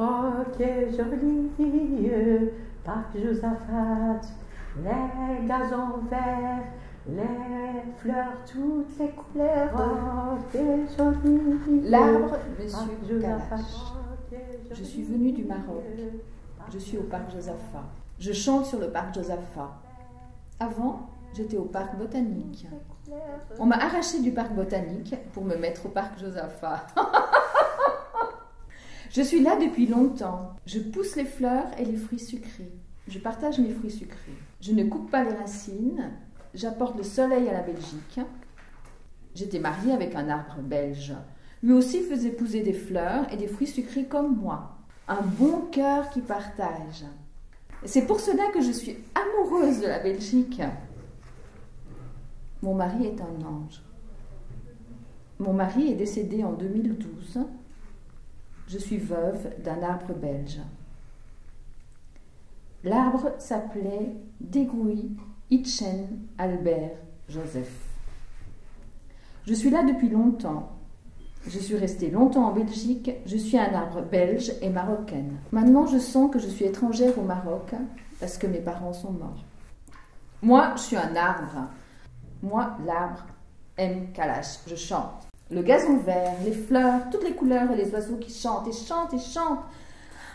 Oh, quel joli parc Josaphat, les gazons verts, les fleurs, toutes les couleurs. Oh, quel joli L'arbre, parc Monsieur Kalash. Je suis venue du Maroc. Je suis au parc Josaphat. Je chante sur le parc Josaphat. Avant, j'étais au parc botanique. On m'a arraché du parc botanique pour me mettre au parc Josaphat. Je suis là depuis longtemps. Je pousse les fleurs et les fruits sucrés. Je partage mes fruits sucrés. Je ne coupe pas les racines. J'apporte le soleil à la Belgique. J'étais mariée avec un arbre belge. Lui aussi faisait pousser des fleurs et des fruits sucrés comme moi. Un bon cœur qui partage. Et c'est pour cela que je suis amoureuse de la Belgique. Mon mari est un ange. Mon mari est décédé en 2012. Je suis veuve d'un arbre belge. L'arbre s'appelait Degui Itchen Albert Joseph. Je suis là depuis longtemps. Je suis restée longtemps en Belgique. Je suis un arbre belge et marocaine. Maintenant, je sens que je suis étrangère au Maroc parce que mes parents sont morts. Moi, je suis un arbre. Moi, l'arbre, M. Kalash, je chante. Le gazon vert, les fleurs, toutes les couleurs et les oiseaux qui chantent et chantent et chantent.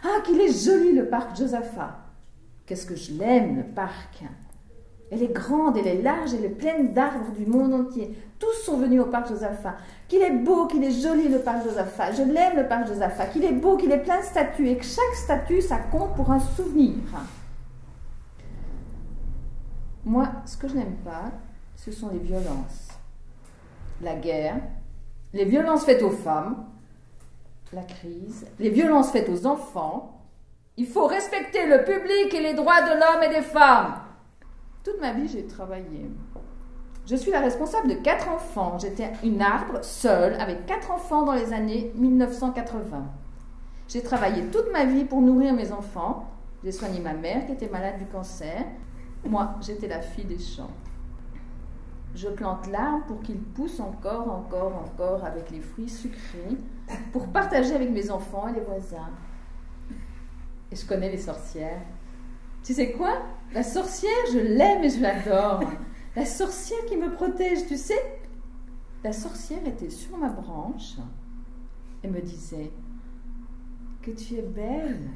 Ah, qu'il est joli le parc Josaphat. Qu'est-ce que je l'aime, le parc. Elle est grande, elle est large, elle est pleine d'arbres du monde entier. Tous sont venus au parc Josaphat. Qu'il est beau, qu'il est joli le parc Josaphat. Je l'aime le parc Josaphat. Qu'il est beau, qu'il est plein de statues et que chaque statue, ça compte pour un souvenir. Moi, ce que je n'aime pas, ce sont les violences. La guerre, les violences faites aux femmes, la crise, les violences faites aux enfants. Il faut respecter le public et les droits de l'homme et des femmes. Toute ma vie, j'ai travaillé. Je suis la responsable de 4 enfants. J'étais une arbre seule avec 4 enfants dans les années 1980. J'ai travaillé toute ma vie pour nourrir mes enfants. J'ai soigné ma mère qui était malade du cancer. Moi, j'étais la fille des champs. Je plante l'arbre pour qu'il pousse encore avec les fruits sucrés pour partager avec mes enfants et les voisins. Et je connais les sorcières. Tu sais quoi? La sorcière, je l'aime et je l'adore. La sorcière qui me protège, tu sais? La sorcière était sur ma branche et me disait que tu es belle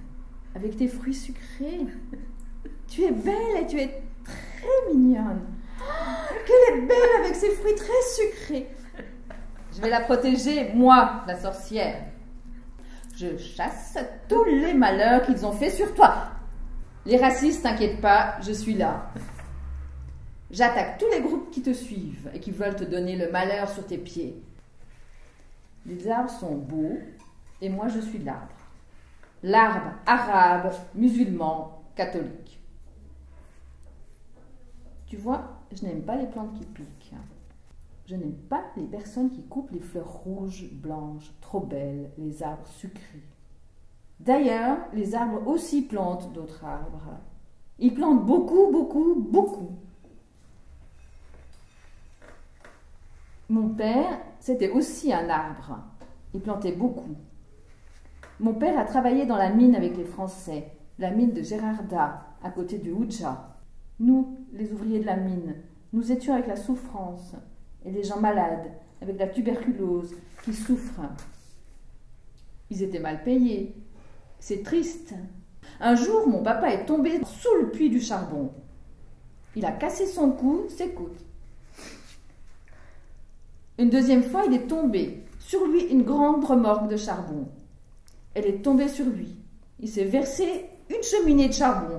avec tes fruits sucrés. Tu es belle et tu es très mignonne. Qu'elle est belle avec ses fruits très sucrés. Je vais la protéger, moi, la sorcière. Je chasse tous les malheurs qu'ils ont fait sur toi. Les racistes, t'inquiète pas, je suis là. J'attaque tous les groupes qui te suivent et qui veulent te donner le malheur sur tes pieds. Les arbres sont beaux et moi je suis l'arbre. L'arbre arabe, musulman, catholique. Tu vois, je n'aime pas les plantes qui piquent. Je n'aime pas les personnes qui coupent les fleurs rouges, blanches, trop belles, les arbres sucrés. D'ailleurs, les arbres aussi plantent d'autres arbres. Ils plantent beaucoup. Mon père, c'était aussi un arbre. Il plantait beaucoup. Mon père a travaillé dans la mine avec les Français, la mine de Gérardat, à côté de Oudja. Nous, les ouvriers de la mine, nous étions avec la souffrance et les gens malades, avec la tuberculose, qui souffrent. Ils étaient mal payés. C'est triste. Un jour, mon papa est tombé sous le puits du charbon. Il a cassé son cou, ses côtes. Une deuxième fois, il est tombé. Sur lui, une grande remorque de charbon. Elle est tombée sur lui. Il s'est versé une cheminée de charbon.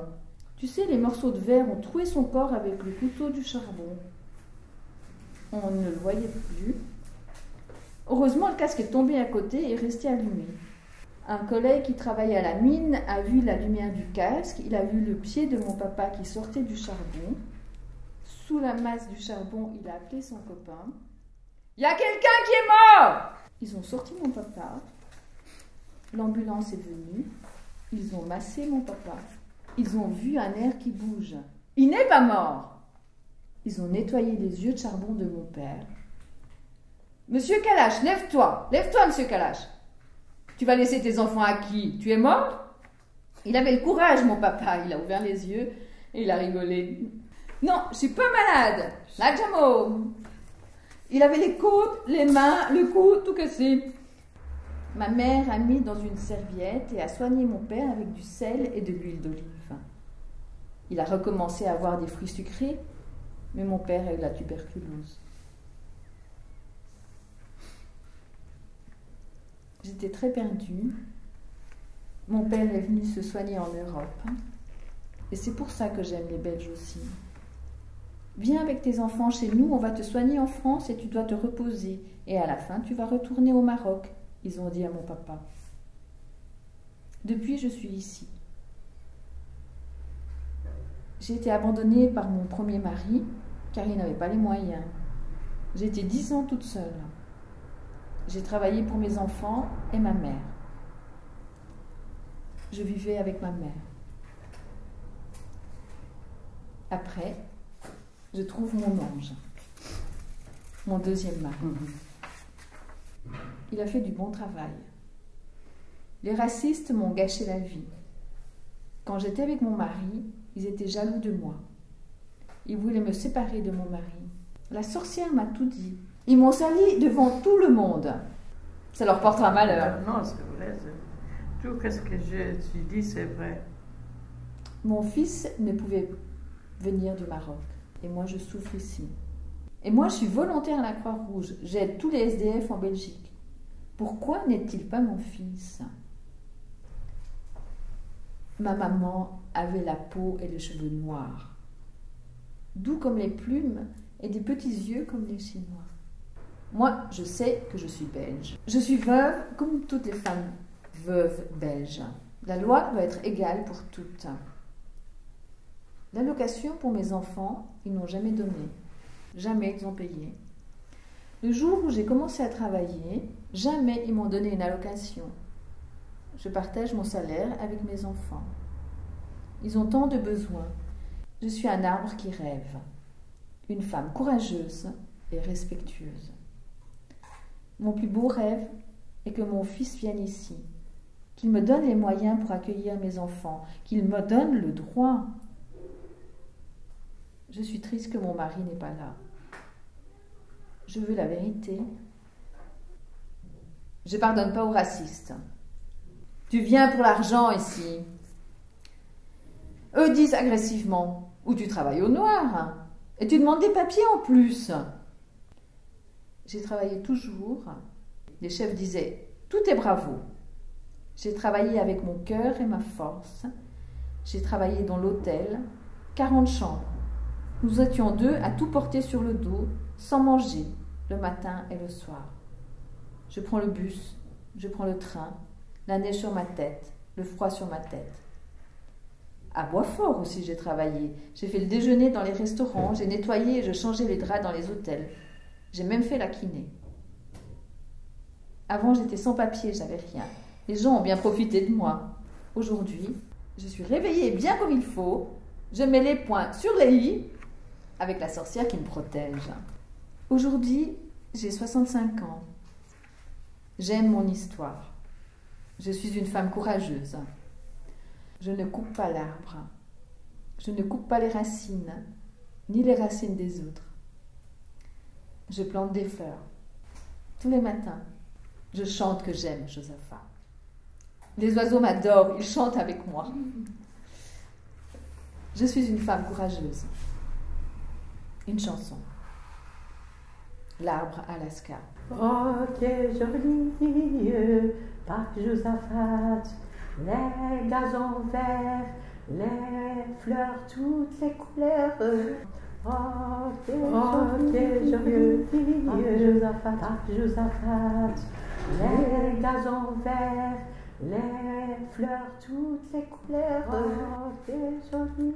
Tu sais, les morceaux de verre ont troué son corps avec le couteau du charbon. On ne le voyait plus. Heureusement, le casque est tombé à côté et est resté allumé. Un collègue qui travaillait à la mine a vu la lumière du casque. Il a vu le pied de mon papa qui sortait du charbon. Sous la masse du charbon, il a appelé son copain. « Il y a quelqu'un qui est mort !» Ils ont sorti mon papa. L'ambulance est venue. Ils ont massé mon papa. Ils ont vu un air qui bouge. Il n'est pas mort. Ils ont nettoyé les yeux de charbon de mon père. « Monsieur Kalash, lève-toi. Lève-toi, monsieur Kalash. » Tu vas laisser tes enfants à qui? Tu es mort? Il avait le courage, mon papa. Il a ouvert les yeux et il a rigolé. Non, je suis pas malade. La Jamo. Il avait les côtes, les mains, le cou, tout cassé. Ma mère a mis dans une serviette et a soigné mon père avec du sel et de l'huile d'olive. Il a recommencé à avoir des fruits sucrés, mais mon père a eu la tuberculose. J'étais très perdue. Mon père est venu se soigner en Europe. Et c'est pour ça que j'aime les Belges aussi. Viens avec tes enfants chez nous, on va te soigner en France et tu dois te reposer. Et à la fin, tu vas retourner au Maroc, ils ont dit à mon papa. Depuis, je suis ici. J'ai été abandonnée par mon premier mari, car il n'avait pas les moyens. J'ai été 10 ans toute seule. J'ai travaillé pour mes enfants et ma mère. Je vivais avec ma mère. Après, je trouve mon ange, mon deuxième mari. Il a fait du bon travail. Les racistes m'ont gâché la vie. Quand j'étais avec mon mari, ils étaient jaloux de moi. Ils voulaient me séparer de mon mari. La sorcière m'a tout dit. Ils m'ont sali devant tout le monde. Ça leur portera malheur. Non, c'est vrai. Tout ce que tu dis, c'est vrai. Mon fils ne pouvait venir du Maroc. Et moi, je souffre ici. Et moi, je suis volontaire à la Croix-Rouge. J'aide tous les SDF en Belgique. Pourquoi n'est-il pas mon fils? Ma maman avait la peau et les cheveux noirs, doux comme les plumes et des petits yeux comme les Chinois. Moi, je sais que je suis belge. Je suis veuve comme toutes les femmes veuves belges. La loi doit être égale pour toutes. L'allocation pour mes enfants, ils n'ont jamais donné. Jamais ils ont payé. Le jour où j'ai commencé à travailler, jamais ils m'ont donné une allocation. Je partage mon salaire avec mes enfants. Ils ont tant de besoins. Je suis un arbre qui rêve. Une femme courageuse et respectueuse. Mon plus beau rêve est que mon fils vienne ici, qu'il me donne les moyens pour accueillir mes enfants, qu'il me donne le droit. Je suis triste que mon mari n'est pas là. Je veux la vérité. Je ne pardonne pas aux racistes. Tu viens pour l'argent ici. Eux disent agressivement, ou tu travailles au noir, et tu demandes des papiers en plus. J'ai travaillé toujours. Les chefs disaient, tout est bravo. J'ai travaillé avec mon cœur et ma force. J'ai travaillé dans l'hôtel, 40 chambres. Nous étions 2 à tout porter sur le dos, sans manger, le matin et le soir. Je prends le bus, je prends le train, la neige sur ma tête, le froid sur ma tête. À Boisfort aussi j'ai travaillé. J'ai fait le déjeuner dans les restaurants, j'ai nettoyé et je changeais les draps dans les hôtels. J'ai même fait la kiné. Avant j'étais sans papier, j'avais rien. Les gens ont bien profité de moi. Aujourd'hui, je suis réveillée bien comme il faut. Je mets les poings sur les i avec la sorcière qui me protège. Aujourd'hui, j'ai 65 ans. J'aime mon histoire. Je suis une femme courageuse. Je ne coupe pas l'arbre. Je ne coupe pas les racines, ni les racines des autres. Je plante des fleurs. Tous les matins, je chante que j'aime Josaphat. Les oiseaux m'adorent, ils chantent avec moi. Je suis une femme courageuse. Une chanson. L'arbre Alaska. Oh, quelle jolie, parc Josaphat, les gazons verts, les fleurs, toutes les couleurs. Oh, quelle jolie, parc Josaphat, les gazons verts, les fleurs, toutes les couleurs. Oh, quelle jolie.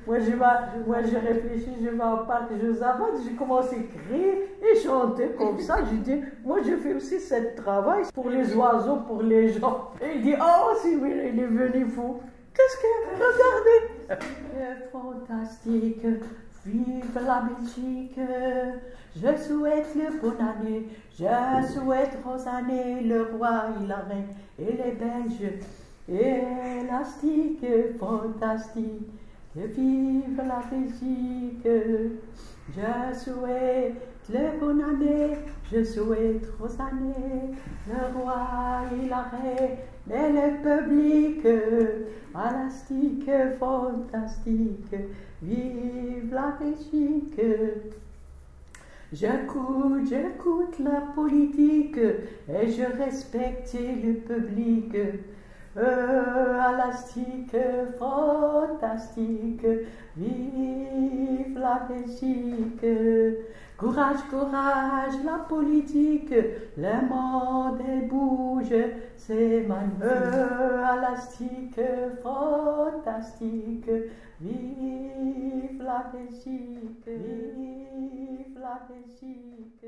Moi, je réfléchis, je vais au parc Josaphat, j'ai commencé à crier et chanter comme ça. Je dis, moi, je fais aussi ce travail pour les oiseaux, pour les gens. Et il dit, oh, si oui, il est venu fou. Qu'est-ce que, regardez. Fantastique, vive la Belgique, je souhaite le bonne année, je souhaite Rosanne, le roi et la reine, et les Belges, élastiques, fantastiques, vive la Belgique, je souhaite le bonne année, je souhaite Rosanne, le roi et la reine, et le public, élastique, fantastique, vive la Belgique. J'écoute la politique et je respecte le public. Élastique, fantastique, vive la Belgique. Courage, courage, la politique, le monde elle bouge, c'est magnifique. Élastique, fantastique, vive la Belgique, vive la Belgique.